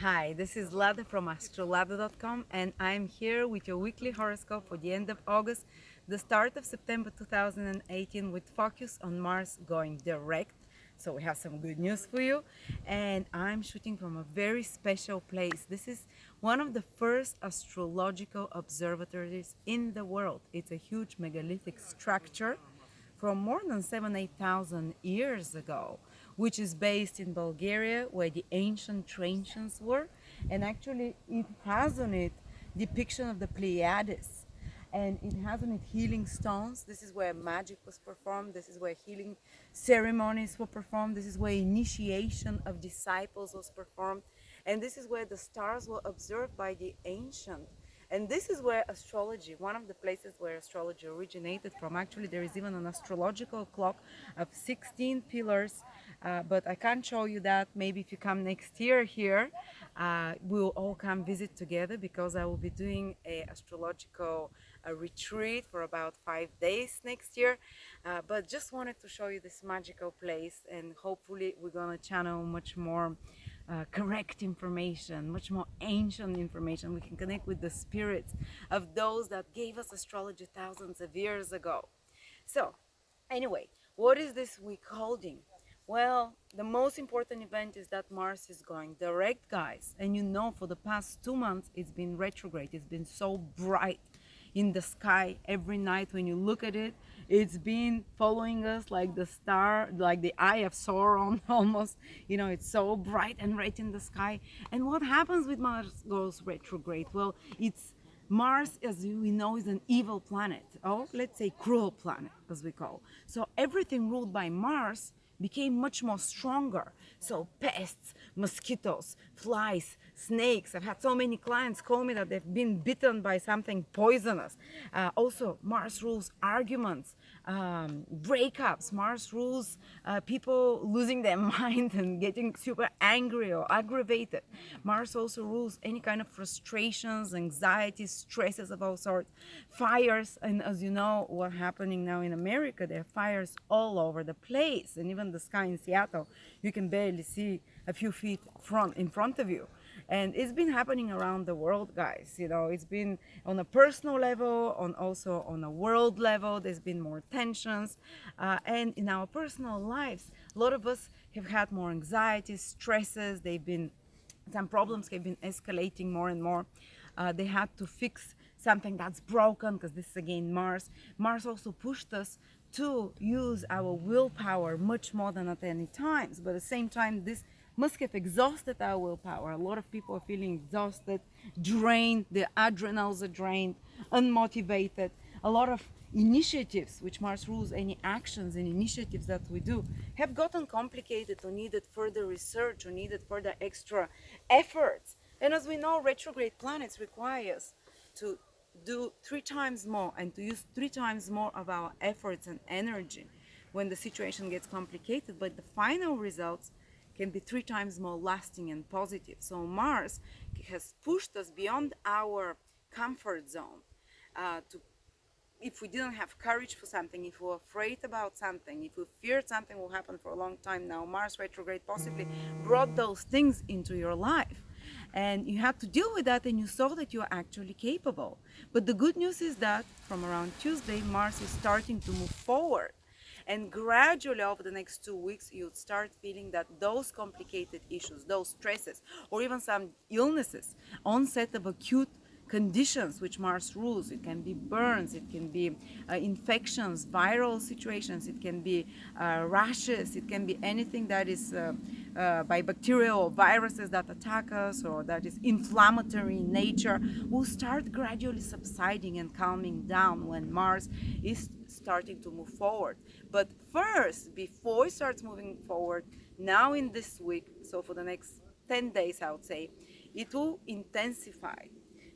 Hi, this is Lada from Astrolada.com, and I'm here with your weekly horoscope for the end of August, the start of September 2018, with focus on Mars going direct. So we have some good news for you, and I'm shooting from a very special place. This is one of the first astrological observatories in the world. It's a huge megalithic structure from more than 8,000 years ago, which is based in Bulgaria, where the ancient Trancians were. And actually, it has on it depiction of the Pleiades. And it has on it healing stones. This is where magic was performed. This is where healing ceremonies were performed. This is where initiation of disciples was performed. And this is where the stars were observed by the ancient. And this is where astrology, one of the places where astrology originated from. Actually, there is even an astrological clock of 16 pillars, but I can't show you that. Maybe if you come next year here, we'll all come visit together, because I will be doing a astrological retreat for about 5 days next year. But just wanted to show you this magical place, and hopefully we're gonna channel much more correct information, much more ancient information. We can connect with the spirits of those that gave us astrology thousands of years ago. So, anyway, what is this week holding? Well, the most important event is that Mars is going direct, guys. And you know, for the past 2 months, it's been retrograde. It's been so bright in the sky every night. When you look at it, it's been following us like the star, like the eye of Sauron almost. You know, it's so bright and red in the sky. And what happens with Mars goes retrograde? Well, it's Mars, as we know, is an evil planet, or let's say cruel planet, as we call. So everything ruled by Mars became much more stronger. So pests, mosquitoes, flies, snakes. I've had so many clients call me that they've been bitten by something poisonous. Also, Mars rules arguments, breakups. Mars rules people losing their mind and getting super angry or aggravated. Mars also rules any kind of frustrations, anxieties, stresses of all sorts, fires. And as you know, what's happening now in America, there are fires all over the place. And even the sky in Seattle, you can barely see a few feet in front of you. And it's been happening around the world, guys. You know, it's been on a personal level, also on a world level. There's been more tensions, and in our personal lives, a lot of us have had more anxieties, stresses. Some problems have been escalating more and more. They had to fix something that's broken, because this is again Mars. Mars also pushed us to use our willpower much more than at any times. But at the same time, this must have exhausted our willpower. A lot of people are feeling exhausted, drained, their adrenals are drained, unmotivated. A lot of initiatives, which Mars rules, any actions and initiatives that we do, have gotten complicated or needed further research or needed further extra efforts. And as we know, retrograde planets require us to do 3 times more and to use 3 times more of our efforts and energy when the situation gets complicated, but the final results can be 3 times more lasting and positive. So Mars has pushed us beyond our comfort zone. If we didn't have courage for something, if we were afraid about something, if we feared something will happen for a long time now, Mars retrograde possibly brought those things into your life. And you had to deal with that, and you saw that you are actually capable. But the good news is that from around Tuesday, Mars is starting to move forward. And gradually over the next 2 weeks, you'll start feeling that those complicated issues, those stresses, or even some illnesses, onset of acute conditions which Mars rules. It can be burns, it can be infections, viral situations, it can be rashes, it can be anything that is by bacteria or viruses that attack us or that is inflammatory in nature, will start gradually subsiding and calming down when Mars is starting to move forward. But first, before it starts moving forward, now in this week, so for the next 10 days, I would say, it will intensify.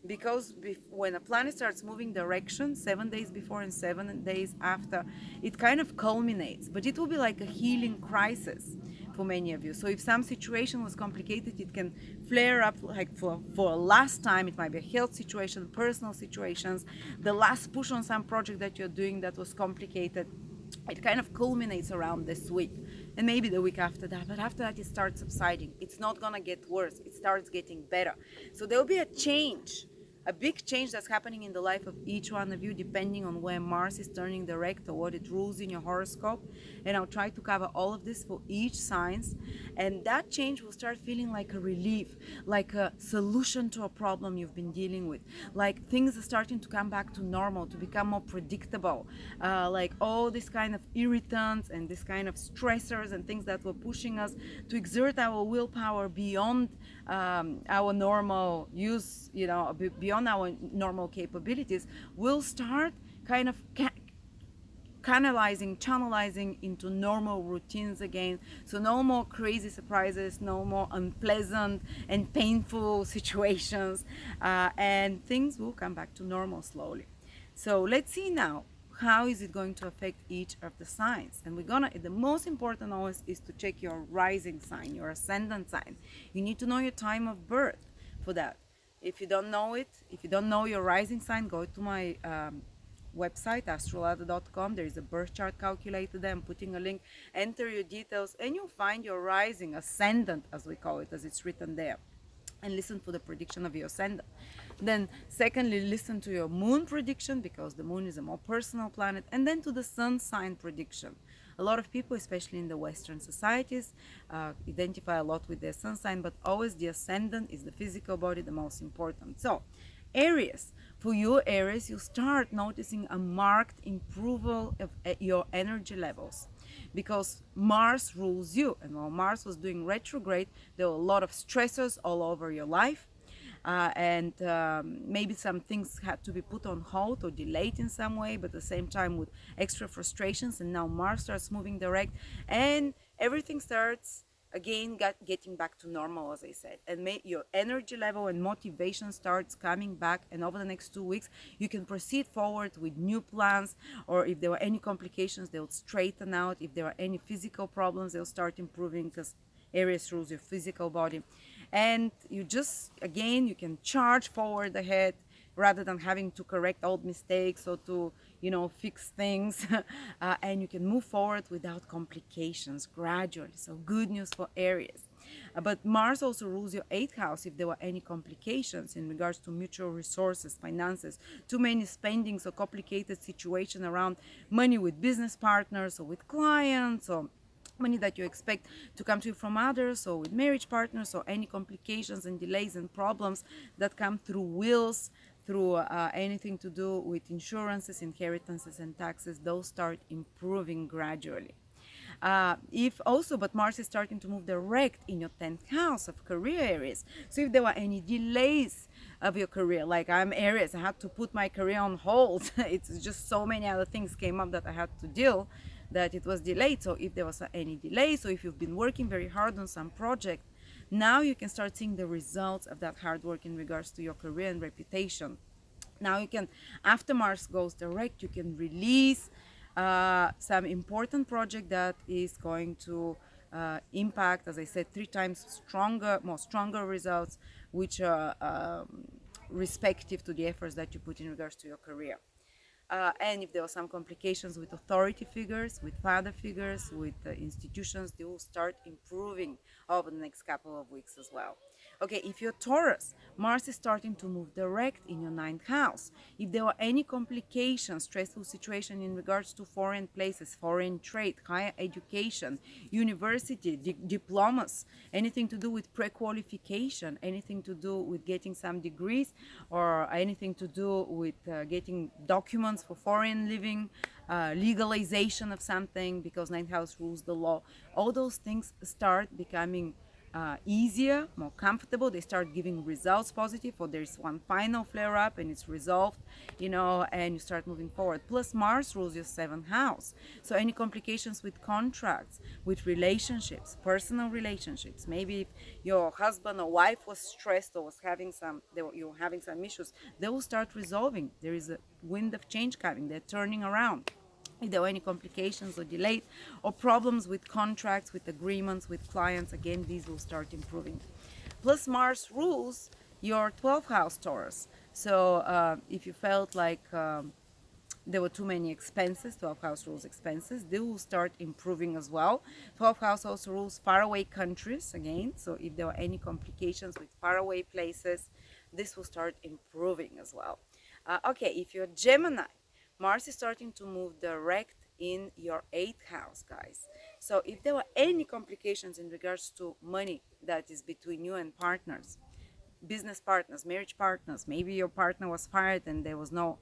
Because when a planet starts moving direction, 7 days before and 7 days after, it kind of culminates. But it will be like a healing crisis for many of you. So if some situation was complicated, it can flare up like for a last time. It might be a health situation, personal situations, the last push on some project that you're doing that was complicated. It kind of culminates around this week. and maybe the week after that. But after that, it starts subsiding. It's not gonna get worse. It starts getting better. So there'll be a change, a big change that's happening in the life of each one of you, depending on where Mars is turning direct or what it rules in your horoscope. And I'll try to cover all of this for each signs. And that change will start feeling like a relief, like a solution to a problem you've been dealing with. Like things are starting to come back to normal, to become more predictable. Like all this kind of irritants and this kind of stressors and things that were pushing us to exert our willpower beyond our normal use, beyond our normal capabilities, will start kind of channelizing into normal routines again. So no more crazy surprises, no more unpleasant and painful situations, and things will come back to normal slowly. So let's see now, how is it going to affect each of the signs? And the most important always is to check your rising sign, your ascendant sign. You need to know your time of birth for that. If you don't know it, if you don't know your rising sign, go to my website, Astrolada.com. There is a birth chart calculator there. I'm putting a link. Enter your details and you'll find your rising, ascendant as we call it, as it's written there. And listen for the prediction of your ascendant. Then secondly, listen to your moon prediction, because the moon is a more personal planet. And then to the sun sign prediction. A lot of people, especially in the Western societies, identify a lot with their sun sign, but always the ascendant is the physical body, the most important. So Aries, for you Aries, you start noticing a marked improvement of your energy levels, because Mars rules you, and while Mars was doing retrograde, there were a lot of stressors all over your life, and maybe some things had to be put on hold or delayed in some way, but at the same time with extra frustrations. And now Mars starts moving direct, and everything starts again getting back to normal, as I said, and your energy level and motivation starts coming back. And over the next 2 weeks, you can proceed forward with new plans, or if there were any complications, they'll straighten out. If there are any physical problems, they'll start improving, because Aries rules your physical body. And you just, again, you can charge forward ahead rather than having to correct old mistakes or to, fix things. And you can move forward without complications gradually. So good news for Aries. But Mars also rules your 8th house. If there were any complications in regards to mutual resources, finances, too many spendings, or complicated situation around money with business partners or with clients, or money that you expect to come to you from others, or with marriage partners, or any complications and delays and problems that come through wills, through anything to do with insurances, inheritances, and taxes, those start improving gradually. But Mars is starting to move direct in your 10th house of career Aries. So if there were any delays of your career, like I'm Aries, I had to put my career on hold. It's just so many other things came up that I had to deal, that it was delayed. So if there was any delay, so if you've been working very hard on some project, now you can start seeing the results of that hard work in regards to your career and reputation. Now you can, after Mars goes direct, you can release some important project that is going to impact, as I said, 3 times stronger results, which are respective to the efforts that you put in regards to your career. And if there are some complications with authority figures, with father figures, with institutions, they will start improving over the next couple of weeks as well. Okay, if you're Taurus, Mars is starting to move direct in your 9th house. If there are any complications, stressful situation in regards to foreign places, foreign trade, higher education, university, diplomas, anything to do with pre-qualification, anything to do with getting some degrees, or anything to do with getting documents for foreign living, legalization of something, because 9th house rules the law, all those things start becoming easier, more comfortable. They start giving results positive, or there's one final flare up and it's resolved, and you start moving forward. Plus Mars rules your 7th house. So any complications with contracts, with relationships, personal relationships, maybe if your husband or wife was stressed or you were having some issues, they will start resolving. There is a wind of change coming. They're turning around. If there are any complications or delays or problems with contracts, with agreements, with clients, again, these will start improving. Plus Mars rules your 12th house, Taurus. So if you felt like there were too many expenses. 12th house rules expenses. They will start improving as well. 12th house also rules faraway countries again. So if there are any complications with faraway places, this will start improving as well. Okay, if you're Gemini, Mars is starting to move direct in your 8th house, guys. So if there were any complications in regards to money that is between you and partners, business partners, marriage partners, maybe your partner was fired and there was no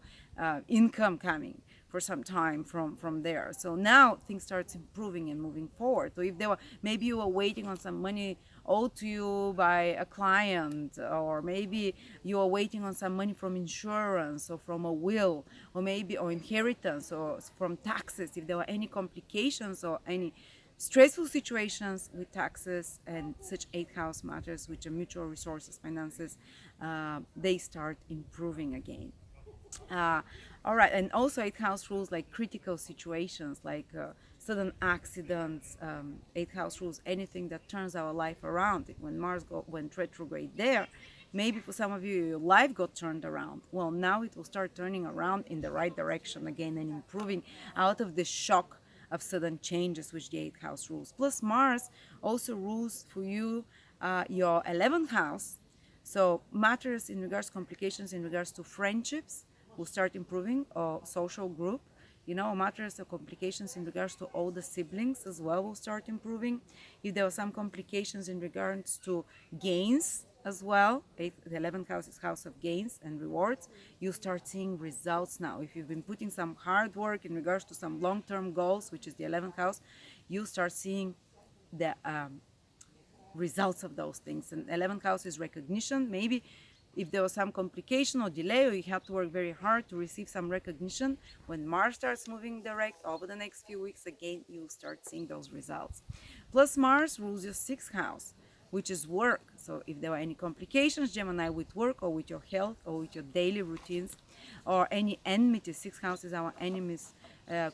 income coming for some time from there. So now things starts improving and moving forward. So if there were, maybe you were waiting on some money owed to you by a client, or maybe you are waiting on some money from insurance or from a will, or maybe or inheritance or from taxes, if there were any complications or any stressful situations with taxes and such 8th house matters, which are mutual resources, finances, they start improving again. All right, and also 8th house rules like critical situations, like sudden accidents. 8th house rules anything that turns our life around. When Mars went retrograde there, maybe for some of you your life got turned around. Well, now it will start turning around in the right direction again and improving out of the shock of sudden changes which the 8th house rules. Plus Mars also rules for you your 11th house. So matters in regards complications in regards to friendships will start improving, or social group, matters or complications in regards to older siblings as well will start improving. If there are some complications in regards to gains as well, the 11th house is house of gains and rewards, you start seeing results now. If you've been putting some hard work in regards to some long-term goals, which is the 11th house, you start seeing the results of those things. And 11th house is recognition. Maybe if there was some complication or delay, or you have to work very hard to receive some recognition, when Mars starts moving direct over the next few weeks, again, you'll start seeing those results. Plus Mars rules your 6th house, which is work. So if there are any complications, Gemini, with work or with your health or with your daily routines, or any enmity, 6th house is our enemies,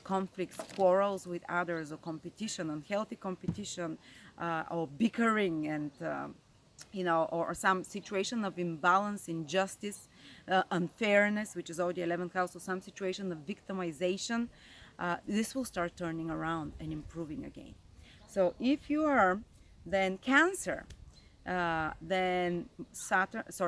conflicts, quarrels with others, or competition, unhealthy competition, or bickering, and or some situation of imbalance, injustice, unfairness, which is all the 11th house, or some situation of victimization, this will start turning around and improving again. So if you are then Cancer, then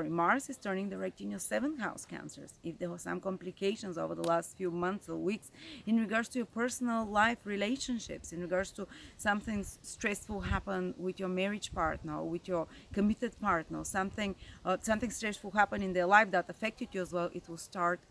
Mars is turning direct in your 7th house, Cancers. If there were some complications over the last few months or weeks in regards to your personal life relationships, in regards to something stressful happen with your marriage partner or with your committed partner, something stressful happen in their life that affected you as well, it will start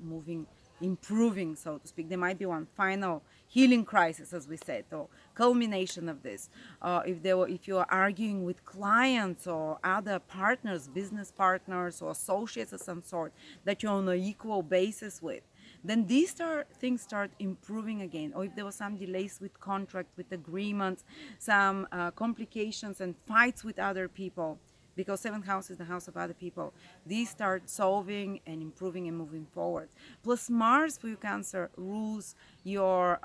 improving, so to speak. There might be one final healing crisis, as we said, or culmination of this. If you are arguing with clients or other partners, business partners or associates of some sort that you're on an equal basis with, then these things start improving again. Or if there were some delays with contract, with agreements, some complications and fights with other people, because 7th house is the house of other people, these start solving and improving and moving forward. Plus Mars for you, Cancer, rules your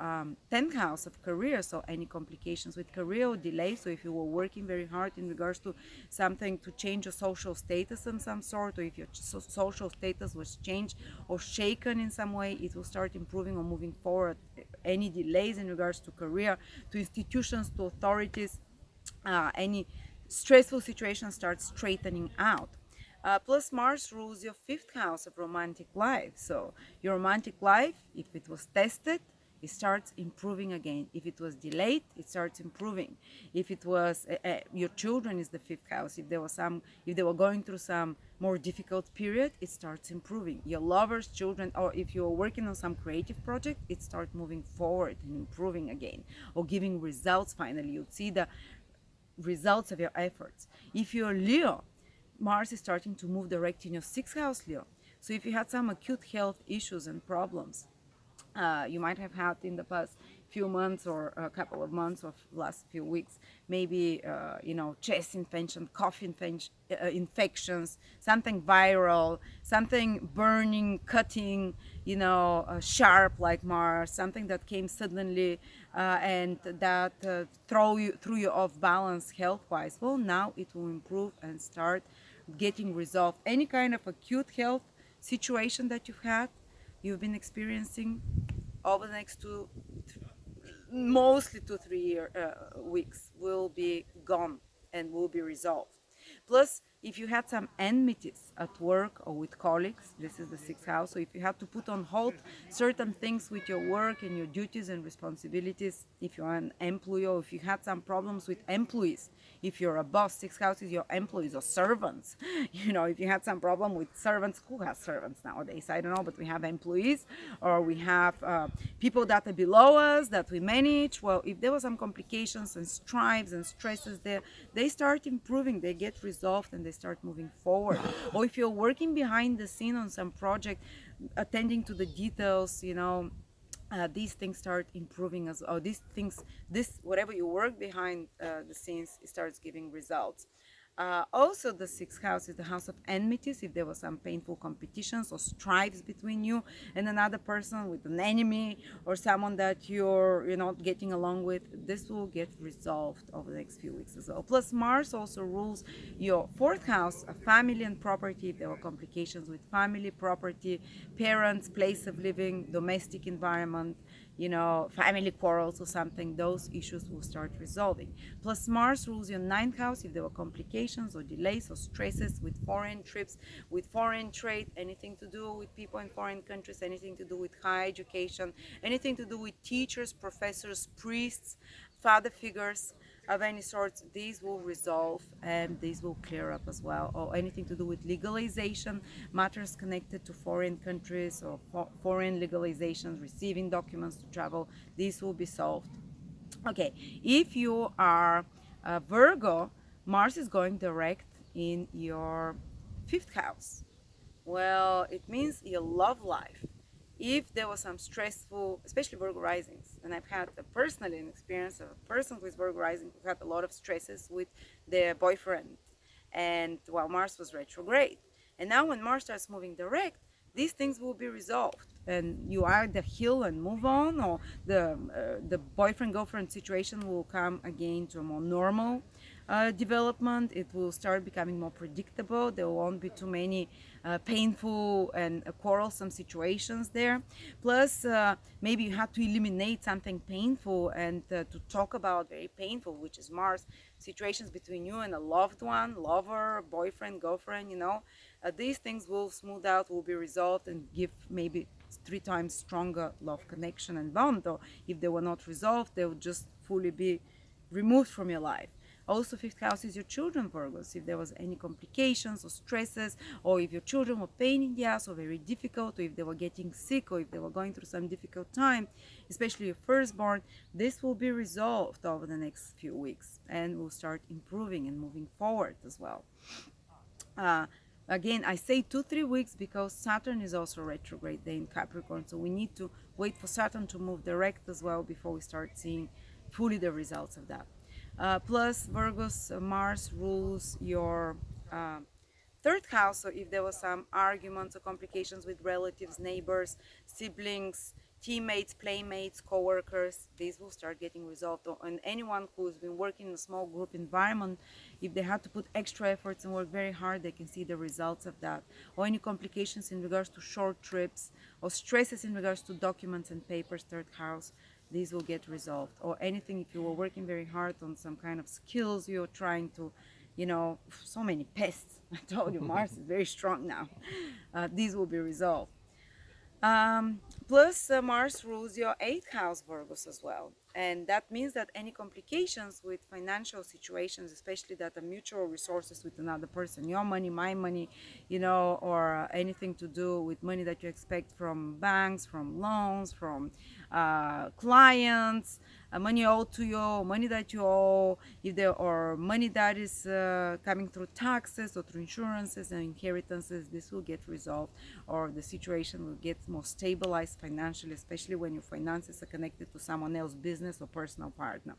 10th house of career, so any complications with career or delays. So if you were working very hard in regards to something to change your social status in some sort, or if your social status was changed or shaken in some way, it will start improving or moving forward. Any delays in regards to career, to institutions, to authorities, any stressful situation starts straightening out. Plus Mars rules your 5th house of romantic life. So your romantic life, if it was tested, it starts improving again. If it was delayed, it starts improving. If it was your children is the 5th house. If they were going through some more difficult period, it starts improving. Your lovers, children, or if you're working on some creative project, it starts moving forward and improving again, or giving results. Finally, you'd see the results of your efforts. If you're Leo, Mars is starting to move direct in your 6th house, Leo. So if you had some acute health issues and problems you might have had in the past few months or a couple of months or last few weeks, maybe chest infection, cough infections, something viral, something burning, cutting, sharp like Mars, something that came suddenly and that threw you off balance health-wise. Well, now it will improve and start getting resolved. Any kind of acute health situation that you've had, you've been experiencing over the next mostly 2-3 weeks will be gone and will be resolved. Plus, if you had some enmities at work or with colleagues, this is the sixth house. So if you had to put on hold certain things with your work and your duties and responsibilities, if you're an employee, or if you had some problems with employees, if you're a boss, sixth house is your employees or servants. If you had some problem with servants, who has servants nowadays? I don't know, but we have employees, or we have people that are below us that we manage. Well, if there were some complications and strifes and stresses there, they start improving, they get resolved, and they start moving forward. Or if you're working behind the scene on some project, attending to the details, these things start improving as well. This whatever you work behind the scenes, it starts giving results. Also, the sixth house is the house of enmities. If there was some painful competitions or strifes between you and another person, with an enemy or someone that you're not getting along with, this will get resolved over the next few weeks as well. Plus, Mars also rules your fourth house, family and property. If there were complications with family, property, parents, place of living, domestic environment, family quarrels or something, those issues will start resolving. Plus, Mars rules your ninth house. If there were complications or delays or stresses with foreign trips, with foreign trade, anything to do with people in foreign countries, anything to do with higher education, anything to do with teachers, professors, priests, father figures of any sort, these will resolve and these will clear up as well. Or anything to do with legalization, matters connected to foreign countries or foreign legalizations, receiving documents to travel, these will be solved. Okay, if you are a Virgo, Mars is going direct in your fifth house. Well, it means your love life. If there was some stressful, especially Virgo risings, and I've had personally an experience of a person who is Virgo rising who had a lot of stresses with their boyfriend, and while Mars was retrograde. And now when Mars starts moving direct, these things will be resolved, and you either heal and move on, or the boyfriend-girlfriend situation will come again to a more normal development. It will start becoming more predictable. There won't be too many painful and quarrelsome situations there. Plus, maybe you have to eliminate something painful and to talk about very painful, which is Mars, situations between you and a loved one, lover, boyfriend, girlfriend, these things will smooth out, will be resolved, and give maybe 3 times stronger love connection and bond. Or if they were not resolved, they would just fully be removed from your life. Also, fifth house is your children, Virgos. If there was any complications or stresses, or if your children were pain in the ass or very difficult, or if they were getting sick, or if they were going through some difficult time, especially your firstborn, this will be resolved over the next few weeks and will start improving and moving forward as well. Again, I say 2-3 weeks because Saturn is also retrograde there in Capricorn, so we need to wait for Saturn to move direct as well before we start seeing fully the results of that. Plus, Virgos, Mars rules your third house, so if there was some arguments or complications with relatives, neighbors, siblings, teammates, playmates, co-workers, these will start getting resolved. And anyone who's been working in a small group environment, if they had to put extra efforts and work very hard, they can see the results of that. Or any complications in regards to short trips, or stresses in regards to documents and papers, third house, these will get resolved. Or anything, if you were working very hard on some kind of skills you're trying to, so many pests. I told you, Mars is very strong now. These will be resolved. Plus, Mars rules your 8th house, Virgos, as well. And that means that any complications with financial situations, especially that are mutual resources with another person, your money, my money, or anything to do with money that you expect from banks, from loans, from clients, money owed to you, money that you owe, if there are money that is coming through taxes or through insurances and inheritances, this will get resolved, or the situation will get more stabilized financially, especially when your finances are connected to someone else's business or personal partner.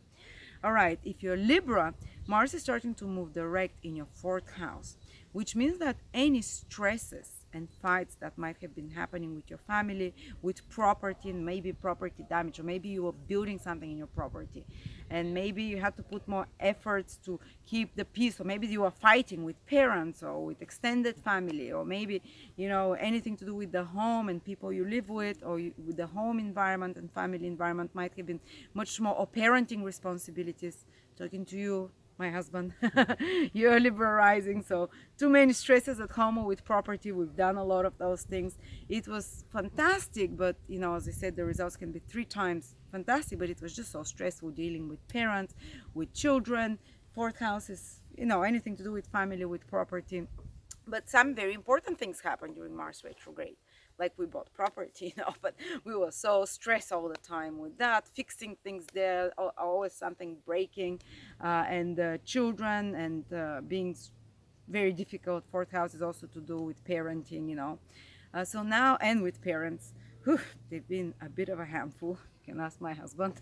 All right, if you're Libra, Mars is starting to move direct in your 4th house, which means that any stresses and fights that might have been happening with your family, with property, and maybe property damage, or maybe you were building something in your property and maybe you had to put more efforts to keep the peace, or maybe you are fighting with parents or with extended family, or maybe anything to do with the home and people you live with, or with the home environment and family environment might have been much more, or parenting responsibilities. Talking to you, my husband, you're Libra rising, so too many stresses at home or with property. We've done a lot of those things. It was fantastic, but as I said, the results can be 3 times fantastic, but it was just so stressful dealing with parents, with children. Fourth house is anything to do with family, with property. But some very important things happened during Mars retrograde, like we bought property, but we were so stressed all the time with that, fixing things there, always something breaking, and children, and being very difficult. Fourth house is also to do with parenting. So now, and with parents, they've been a bit of a handful. You can ask my husband.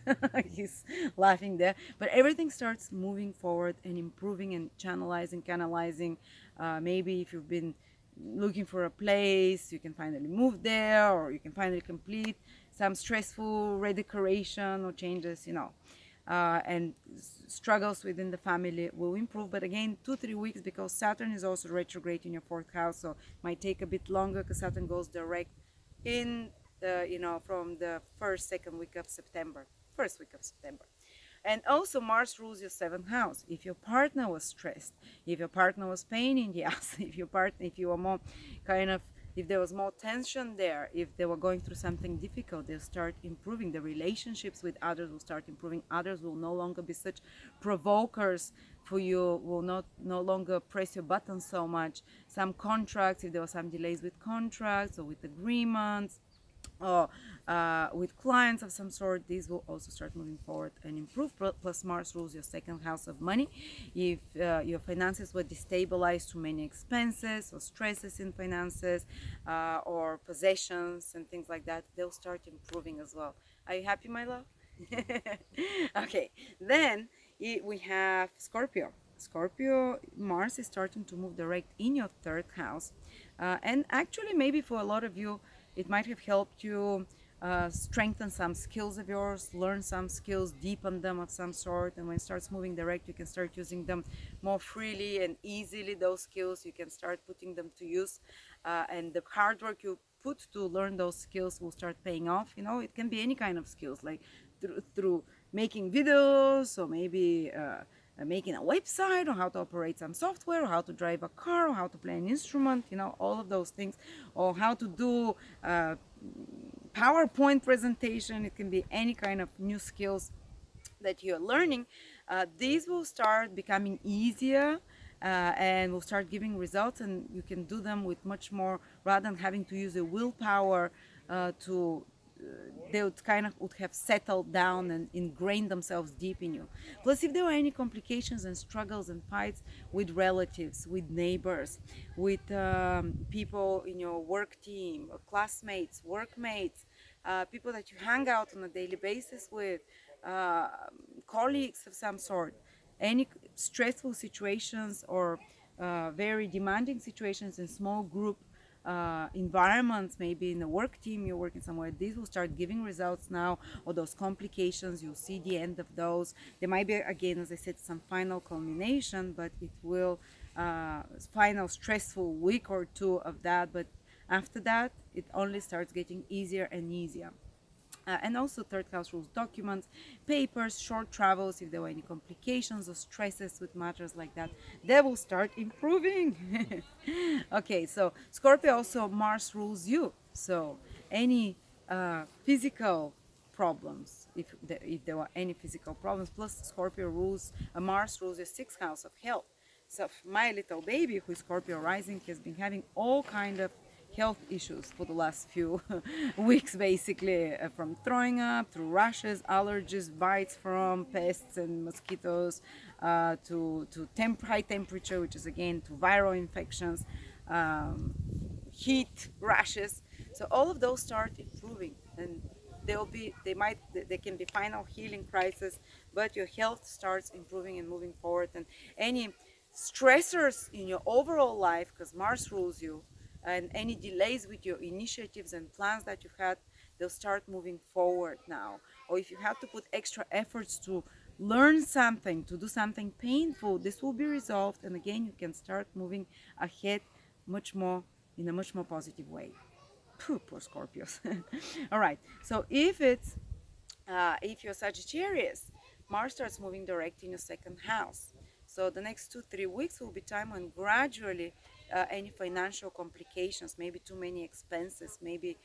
He's laughing there. But everything starts moving forward and improving and canalizing. Maybe if you've been looking for a place, you can finally move there, or you can finally complete some stressful redecoration or changes, and struggles within the family will improve. But again, 2-3 weeks, because Saturn is also retrograde in your fourth house, so it might take a bit longer because Saturn goes direct in from the second week of September, first week of September. And also Mars rules your 7th house. If your partner was stressed, if your partner was pain in the ass, if you were more if there was more tension there, if they were going through something difficult, they'll start improving. The relationships with others will start improving. Others will no longer be such provokers for you, will no longer press your buttons so much. Some contracts, if there were some delays with contracts or with agreements, or with clients of some sort, these will also start moving forward and improve. Plus Mars rules your 2nd house of money. If your finances were destabilized, too many expenses or stresses in finances, or possessions and things like that, they'll start improving as well. Are you happy, my love? Okay, then we have Scorpio. Mars is starting to move direct in your 3rd house, and actually maybe for a lot of you it might have helped you strengthen some skills of yours, learn some skills, deepen them of some sort. And when it starts moving direct, you can start using them more freely and easily. Those skills, you can start putting them to use. And the hard work you put to learn those skills will start paying off. It can be any kind of skills, like through making videos, or maybe making a website, or how to operate some software, or how to drive a car, or how to play an instrument, all of those things, or how to do PowerPoint presentation. It can be any kind of new skills that you're learning. These will start becoming easier, and will start giving results, and you can do them with much more, rather than having to use a willpower they would have settled down and ingrained themselves deep in you. Plus, if there were any complications and struggles and fights with relatives, with neighbors, with people in your work team, or classmates, workmates, people that you hang out on a daily basis with, colleagues of some sort, any stressful situations or very demanding situations in small group environments, maybe in a work team, you're working somewhere, these will start giving results now. Or those complications, you'll see the end of those. There might be, again, as I said, some final culmination, but it will final stressful week or 2 of that. But after that, it only starts getting easier and easier. And also 3rd house rules documents, papers, short travels. If there were any complications or stresses with matters like that, they will start improving. Okay, so Scorpio, also Mars rules you. So any physical problems, if there were any physical problems, plus Scorpio rules, Mars rules your 6th house of health. So my little baby, who is Scorpio rising, has been having all kind of health issues for the last few weeks, basically, from throwing up, through rashes, allergies, bites from pests and mosquitoes, to high temperature, which is again to viral infections, heat, rashes. So all of those start improving, and they can be final healing crisis, but your health starts improving and moving forward. And any stressors in your overall life, because Mars rules you, and any delays with your initiatives and plans that you've had, they'll start moving forward now. Or if you have to put extra efforts to learn something, to do something painful, this will be resolved, and again you can start moving ahead much more in a much more positive way. Phew, poor Scorpios. All right, so if you're Sagittarius, Mars starts moving direct in your second house. So the next 2-3 weeks will be time when gradually any financial complications, maybe too many expenses, maybe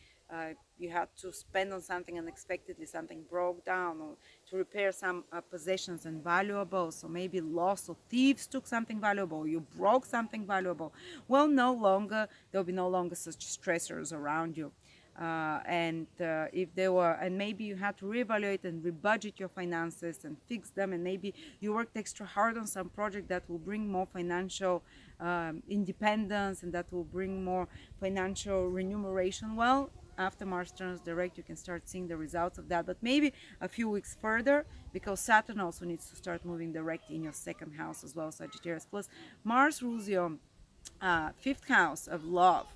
you had to spend on something unexpectedly, something broke down, or to repair some possessions and valuables, so maybe loss or thieves took something valuable, you broke something valuable. Well, there'll be no longer such stressors around you. And if there were, and maybe you had to reevaluate and rebudget your finances and fix them, and maybe you worked extra hard on some project that will bring more financial independence and that will bring more financial remuneration. Well, after Mars turns direct, you can start seeing the results of that, but maybe a few weeks further, because Saturn also needs to start moving direct in your second house as well, Sagittarius. Plus, Mars rules your fifth house of love.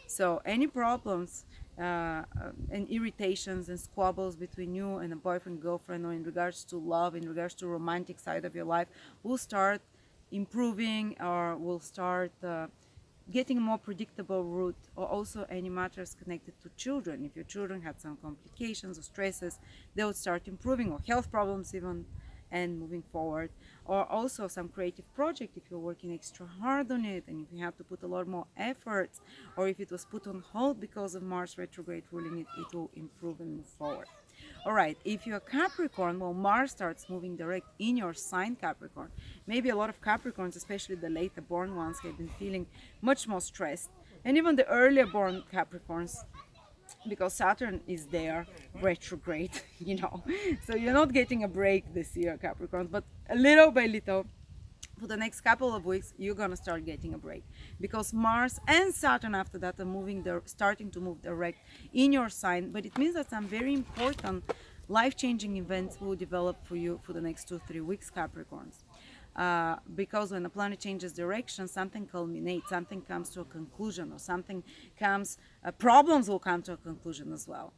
So any problems and irritations and squabbles between you and a boyfriend, girlfriend, or in regards to love, in regards to romantic side of your life, will start improving, or will start getting a more predictable route. Or also any matters connected to children. If your children had some complications or stresses, they would start improving, or health problems even, and moving forward. Or also some creative project, if you're working extra hard on it and if you have to put a lot more efforts, or if it was put on hold because of Mars retrograde ruling it, it will improve and move forward. All right, if you're Capricorn, well, Mars starts moving direct in your sign, Capricorn. Maybe a lot of Capricorns, especially the later born ones, have been feeling much more stressed, and even the earlier born Capricorns, because Saturn is there retrograde, So you're not getting a break this year, Capricorn, but little by little, for the next couple of weeks, you're gonna start getting a break, because Mars and Saturn after that are starting to move direct in your sign. But it means that some very important life-changing events will develop for you for the next 2-3 weeks, Capricorns. Because when a planet changes direction, something culminates, something comes to a conclusion, or problems will come to a conclusion as well.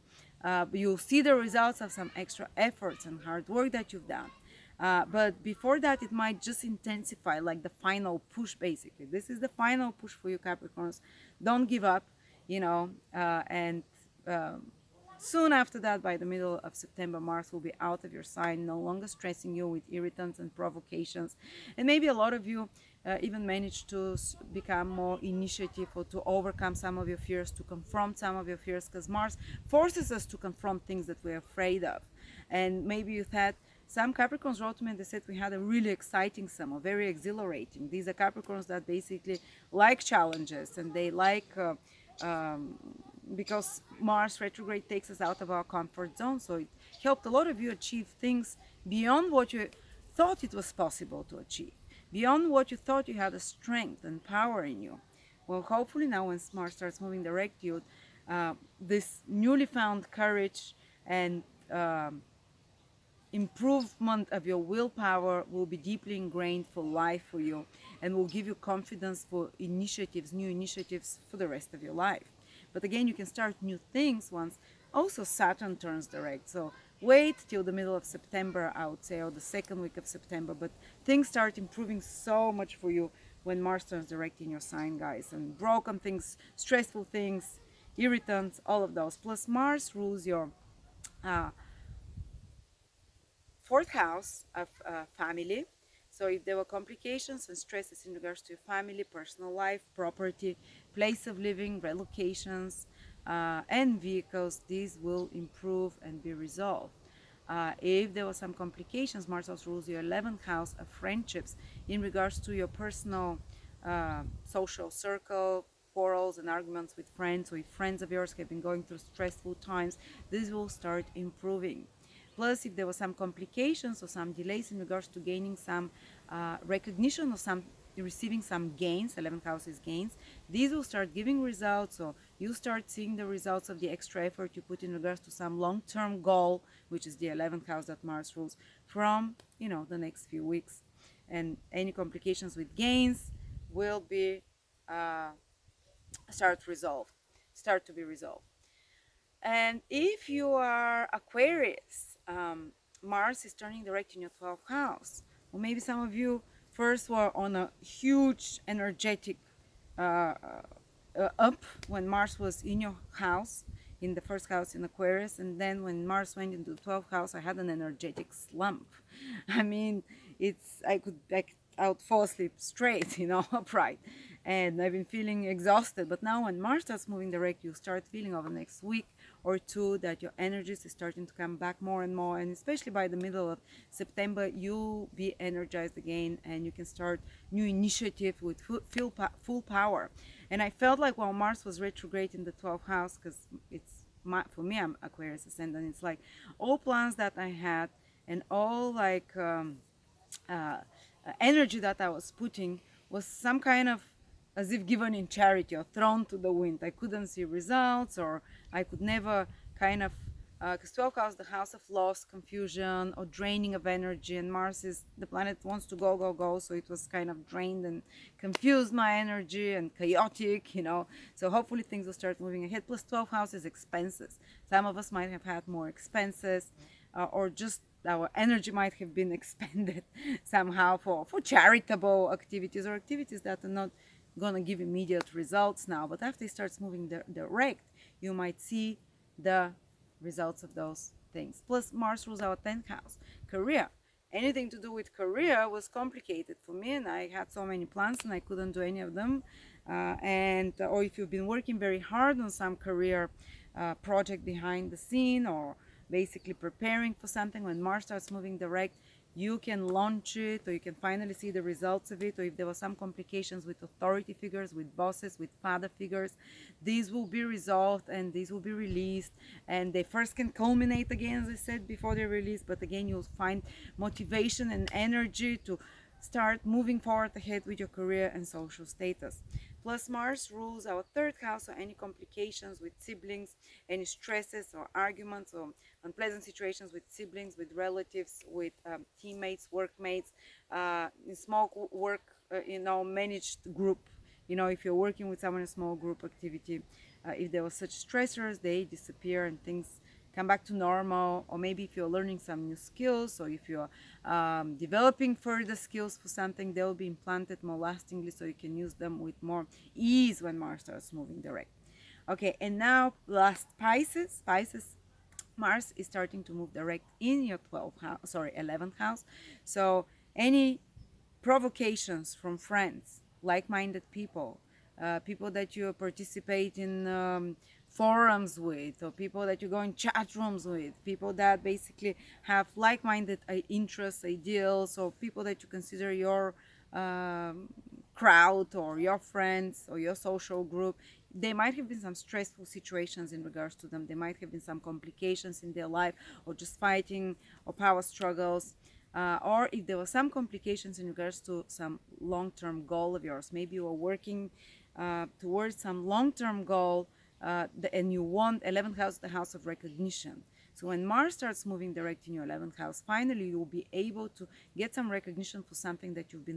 You'll see the results of some extra efforts and hard work that you've done. But before that, it might just intensify, like the final push, basically. This is the final push for you, Capricorns. Don't give up, and soon after that, by the middle of September, Mars will be out of your sign, no longer stressing you with irritants and provocations. And maybe a lot of you even manage to become more initiative, or to overcome some of your fears, to confront some of your fears, because Mars forces us to confront things that we're afraid of. And maybe you've had some Capricorns wrote to me and they said we had a really exciting summer, very exhilarating. These are Capricorns that basically like challenges, and they like because Mars retrograde takes us out of our comfort zone. So it helped a lot of you achieve things beyond what you thought it was possible to achieve, beyond what you thought you had a strength and power in you. Well, hopefully now when Mars starts moving direct, this newly found courage and improvement of your willpower will be deeply ingrained for life for you, and will give you confidence for new initiatives for the rest of your life. But again, you can start new things once also Saturn turns direct. So wait till the middle of September, I would say, or the second week of September. But things start improving so much for you when Mars turns direct in your sign, guys. And broken things, stressful things, irritants, all of those. Plus Mars rules your fourth house of family. So if there were complications and stresses in regards to your family, personal life, property, place of living, relocations, and vehicles, these will improve and be resolved. If there were some complications, Mars also rules your 11th house of friendships in regards to your personal social circle, quarrels and arguments with friends, or if friends of yours have been going through stressful times, this will start improving. Plus, if there were some complications or some delays in regards to gaining some recognition, or receiving some gains, 11th house is gains, these will start giving results, or you start seeing the results of the extra effort you put in regards to some long-term goal, which is the 11th house that Mars rules, from the next few weeks. And any complications with gains will be start to be resolved. And if you are Aquarius, Mars is turning direct in your 12th house. Or maybe some of you first were on a huge energetic uh, up when Mars was in your house, in the first house in Aquarius, and then when Mars went into the 12th house, I had an energetic slump. I mean, I would fall asleep straight, upright, and I've been feeling exhausted. But now when Mars starts moving direct, you start feeling over the next week or two that your energies is starting to come back more and more, and especially by the middle of September, you'll be energized again, and you can start new initiative with full power. And I felt like while Mars was retrograde in the 12th house, because for me, I'm Aquarius Ascendant, it's like all plans that I had and all like energy that I was putting was some kind of as if given in charity or thrown to the wind. I couldn't see results, or I could never kind of, because 12 house, the house of loss, confusion, or draining of energy, and Mars is the planet wants to go, go, go. So it was kind of drained and confused my energy and chaotic, So hopefully things will start moving ahead. Plus 12 house is expenses. Some of us might have had more expenses, or just our energy might have been expended somehow for charitable activities or activities that are not gonna give immediate results now, but after it starts moving direct, you might see the results of those things. Plus Mars rules our 10th house, career. Anything to do with career was complicated for me, and I had so many plans and I couldn't do any of them. Or if you've been working very hard on some career project behind the scene, or basically preparing for something, when Mars starts moving direct, you can launch it, or you can finally see the results of it. Or if there were some complications with authority figures, with bosses, with father figures, these will be resolved and these will be released, and they first can culminate again, as I said, before they're released. But again, you'll find motivation and energy to start moving forward ahead with your career and social status. Plus Mars rules our 3rd house, so any complications with siblings, any stresses or arguments or unpleasant situations with siblings, with relatives, with teammates, workmates, in small work, managed group, if you're working with someone in a small group activity, if there were such stressors, they disappear and things come back to normal. Or maybe if you're learning some new skills, or if you're developing further skills for something, they'll be implanted more lastingly, so you can use them with more ease when Mars starts moving direct. Okay, and now last Pisces. Mars is starting to move direct in your 11th house. So any provocations from friends, like-minded people, people that you participate in forums with, or people that you go in chat rooms with, people that basically have like-minded interests, ideals, or people that you consider your crowd or your friends or your social group. There might have been some stressful situations in regards to them. There might have been some complications in their life, or just fighting or power struggles. Or if there were some complications in regards to some long-term goal of yours, maybe you are working towards some long-term goal, and you want 11th house, the house of recognition. So when Mars starts moving direct in your 11th house, finally you will be able to get some recognition for something that you've been